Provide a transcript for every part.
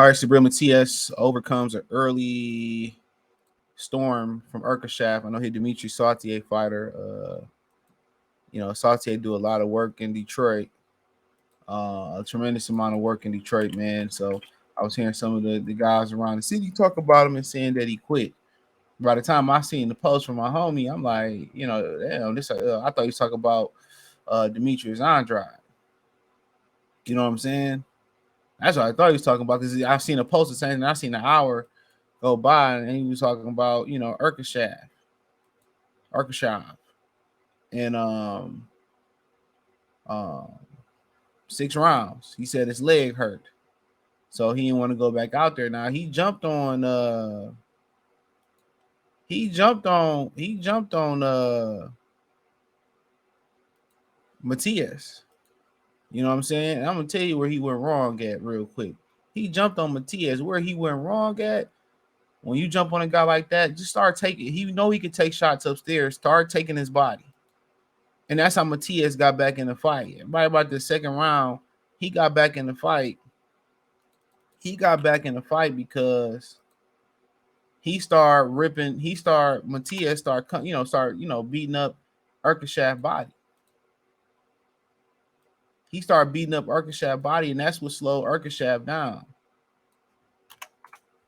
right, Subriel Matias overcomes an early storm from Ergashev. I know he Dimitri Sautier fighter. Sautier do a lot of work in Detroit. A tremendous amount of work in Detroit, man. So I was hearing some of the guys around the city talk about him and saying that he quit. By the time I seen the post from my homie, I'm like, damn, this. I thought he was talking about Demetrius Andrade. You know what I'm saying? That's what I thought he was talking about because I've seen a post saying, and I seen an hour go by, and he was talking about Ergashev, and um 6 rounds. He said his leg hurt, so he didn't want to go back out there. Now he jumped on Matias. You know what I'm saying? And I'm gonna tell you where he went wrong at real quick. He jumped on Matias. Where he went wrong at, when you jump on a guy like that, just start taking. He could take shots upstairs. Start taking his body, and that's how Matias got back in the fight. Right about the second round, he got back in the fight. Because he started ripping. Matias start beating up Ergashev's body. He started beating up Ergashev's body, and that's what slowed Ergashev down.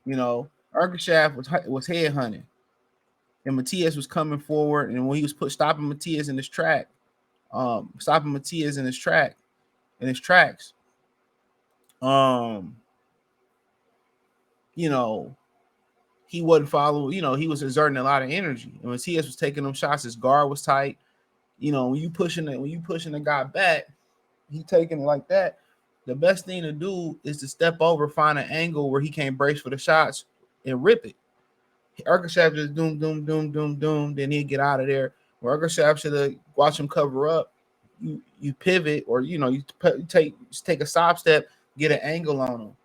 Ergashev was head hunting, and Matias was coming forward. And when he was stopping Matias in his tracks, he wasn't following. He was exerting a lot of energy, and Matias was taking them shots. His guard was tight. When you pushing the guy back, he taking it like that. The best thing to do is to step over, find an angle where he can't brace for the shots, and rip it. Ergashev just doom, doom, doom, doom, doom. Then he'd get out of there. Where Ergashev should have watched him cover up. You pivot, or you take a side step, get an angle on him.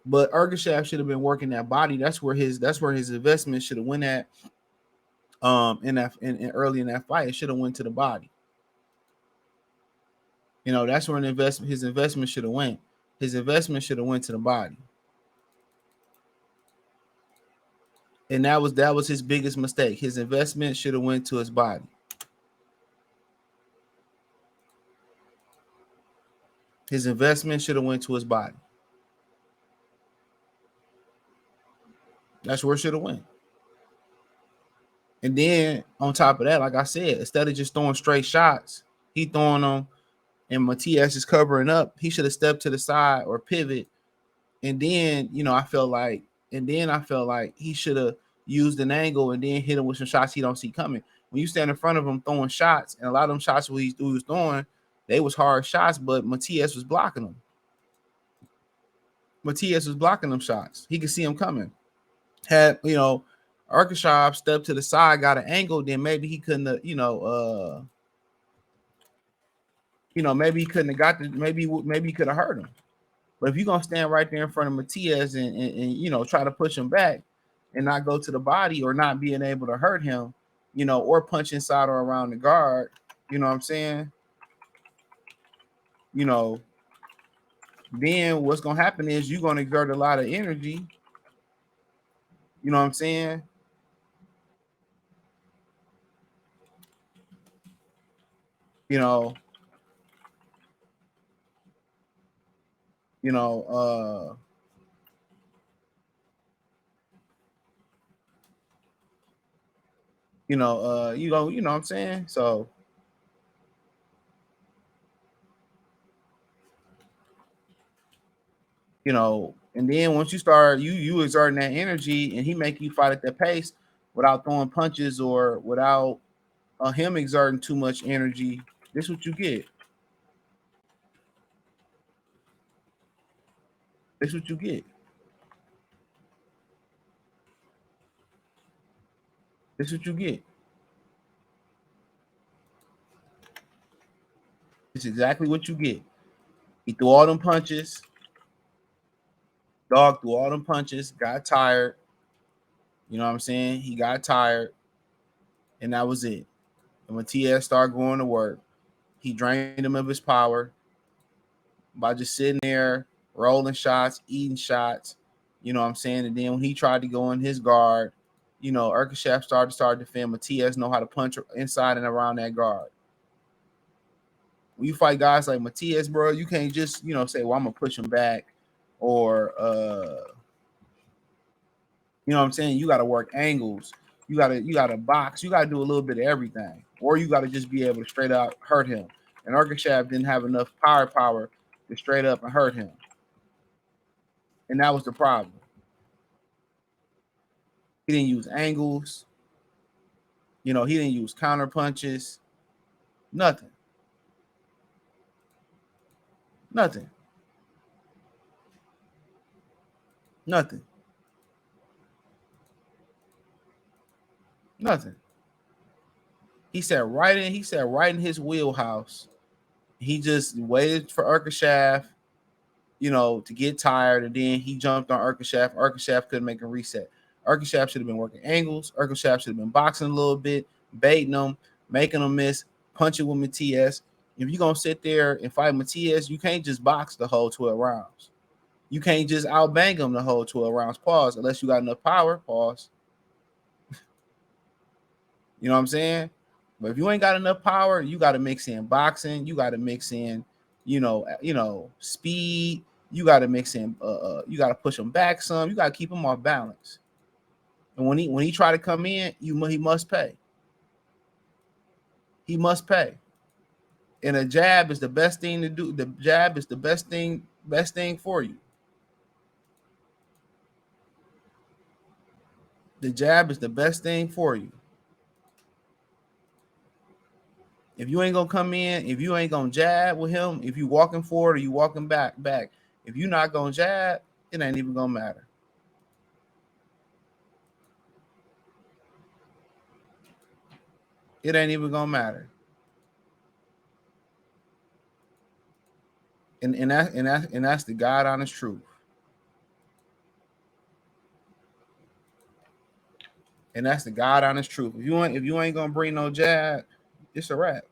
But Ergashev should have been working that body. That's where his investment should have went at. Early in that fight, it should have went to the body. That's where his investment should have went. His investment should have went to the body. And that was his biggest mistake. His investment should have went to his body. His investment should have went to his body. That's where it should have went. And then on top of that, like I said, instead of just throwing straight shots, he throwing them, and Matias is covering up. He should have stepped to the side or pivot. And then, I felt like he should have used an angle and then hit him with some shots he don't see coming. When you stand in front of him throwing shots, and a lot of them shots he was throwing, they was hard shots, but Matias was blocking them. Matias was blocking them shots. He could see them coming. Had, Ergashev stepped to the side, got an angle, then maybe he couldn't have, maybe he couldn't have got the, maybe he could have hurt him. But if you're gonna stand right there in front of Matias and try to push him back and not go to the body, or not being able to hurt him, or punch inside or around the guard, you know what I'm saying? Then what's gonna happen is you're gonna exert a lot of energy. You know what I'm saying? You know, you know, uh, you know, you know what I'm saying? So, and then once you start you exerting that energy, and he make you fight at that pace without throwing punches or without him exerting too much energy, this is what you get. This is what you get. This is what you get. It's exactly what you get. He threw all them punches. Dog threw all them punches, got tired. You know what I'm saying? He got tired, and that was it. And when TS started going to work, he drained him of his power by just sitting there, rolling shots, eating shots, You know what I'm saying? And then when he tried to go in his guard, Ergashev started to defend. Matias know how to punch inside and around that guard. When you fight guys like Matias, bro, you can't just, say, well, I'm gonna push him back, or you know what I'm saying? You gotta work angles, you gotta box, you gotta do a little bit of everything, or you gotta just be able to straight out hurt him. And Ergashev didn't have enough power to straight up and hurt him. And that was the problem. He didn't use angles, he didn't use counter punches, nothing. Nothing. Nothing. Nothing. He said right in his wheelhouse. He just waited for Ergashev, to get tired, and then he jumped on Ergashev. Ergashev couldn't make a reset. Ergashev should have been working angles. Ergashev should have been boxing a little bit, baiting him, making him miss, punching with Matias. If you're gonna sit there and fight Matias, you can't just box the whole 12 rounds. You can't just outbang him the whole 12 rounds. Pause. Unless you got enough power. Pause. You know what I'm saying? But if you ain't got enough power, you got to mix in boxing. You got to mix in, speed. You got to mix in. You got to push him back some. You got to keep him off balance. And when he try to come in, he must pay. He must pay. And a jab is the best thing to do. The jab is the best thing for you. The jab is the best thing for you. If you ain't gonna come in, if you ain't gonna jab with him, if you walking forward or you walking back, if you're not gonna jab, it ain't even gonna matter. It ain't even gonna matter. And that's the God honest truth. And that's the God honest truth. If you ain't gonna bring no jab, it's a wrap.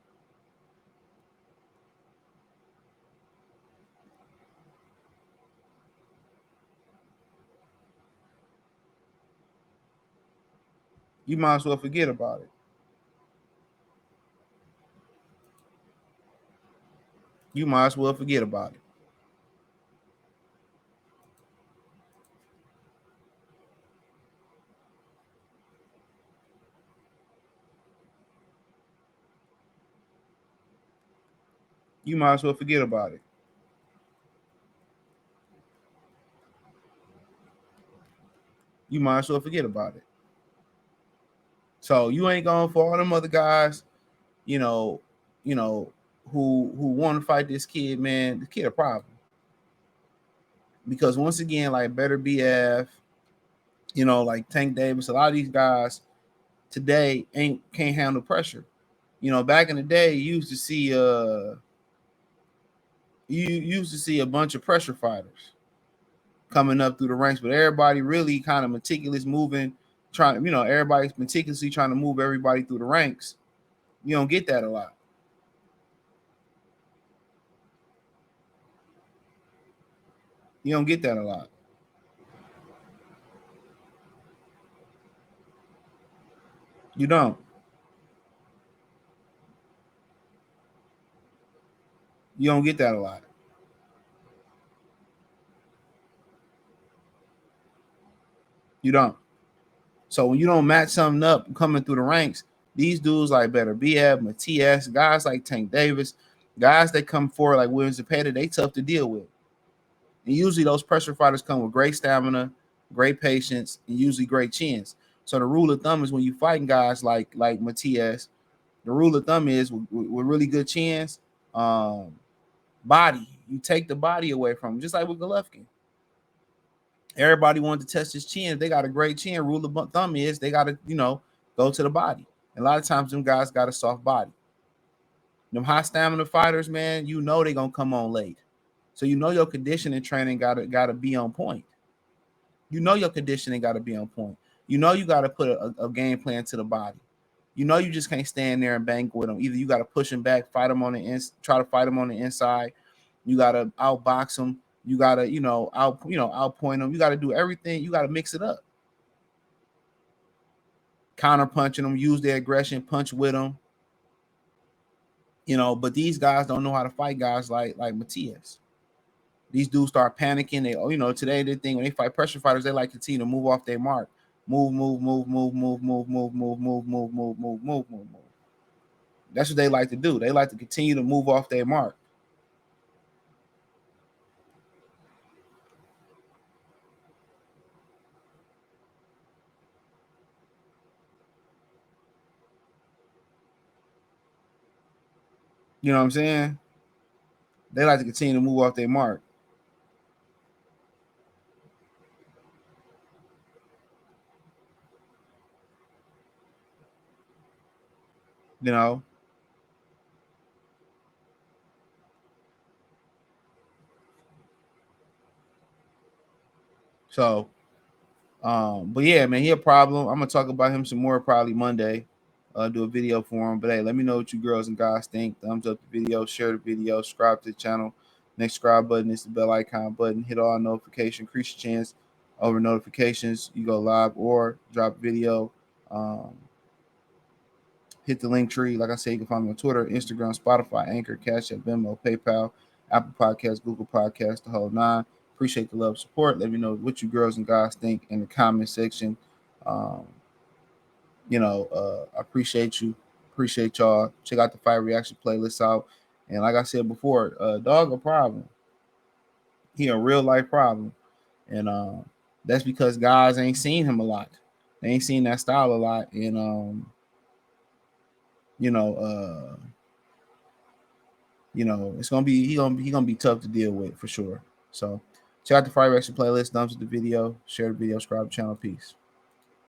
You might as well forget about it. You might as well forget about it. You might as well forget about it. You might as well forget about it. So you ain't going for all them other guys, you know, you know, who want to fight this kid, man. The kid a problem. Because once again, like Better BF, like Tank Davis, a lot of these guys today can't handle pressure. Back in the day, you used to see a bunch of pressure fighters coming up through the ranks, but everybody really kind of meticulous moving, trying, everybody's meticulously trying to move everybody through the ranks. You don't get that a lot. You don't get that a lot. You don't. You don't get that a lot. You don't. So when you don't match something up coming through the ranks, these dudes like Better BF, Matias, guys like Tank Davis, guys that come forward like Williams Zepeda, they tough to deal with. And usually those pressure fighters come with great stamina, great patience, and usually great chins. So the rule of thumb is when you fighting guys like Matias, the rule of thumb is with really good chins, body. You take the body away from him, just like with Golovkin. Everybody wanted to test his chin. If they got a great chin, rule of thumb is they got to, go to the body. And a lot of times them guys got a soft body. Them high stamina fighters, man, they're gonna come on late. So your conditioning training gotta be on point. Your conditioning gotta be on point. You gotta put a game plan to the body. You just can't stand there and bang with them. Either you gotta push him back, fight him on the try to fight him on the inside. You gotta outbox him, You gotta, outpoint them. You gotta do everything. You gotta mix it up. Counter punching them, use their aggression, punch with them. But these guys don't know how to fight guys like Matias. These dudes start panicking. Today they think when they fight pressure fighters, they like to continue to move off their mark. Move, move, move, move, move, move, move, move, move, move, move, move, move, move. That's what they like to do. They like to continue to move off their mark. You know what I'm saying? They like to continue to move off their mark. You know? So, but yeah, man, he a problem. I'm gonna talk about him some more probably Monday. Do a video for him. But hey, let me know what you girls and guys think. Thumbs up the video, share the video, subscribe to the channel. Next subscribe button is the bell icon button. Hit all notifications, increase your chance over notifications. You go live or drop a video. Hit the link tree. Like I said, you can find me on Twitter, Instagram, Spotify, Anchor, Cash App, Venmo, PayPal, Apple Podcasts, Google Podcasts, the whole nine. Appreciate the love, support. Let me know what you girls and guys think in the comment section. Um, I appreciate you. Appreciate y'all. Check out the fight reaction playlist out. And like I said before, dog a problem. He a real life problem. And that's because guys ain't seen him a lot. They ain't seen that style a lot. And you know, uh, it's gonna be he gonna be tough to deal with for sure. So check out the fight reaction playlist, thumbs up the video, share the video, subscribe to the channel. Peace.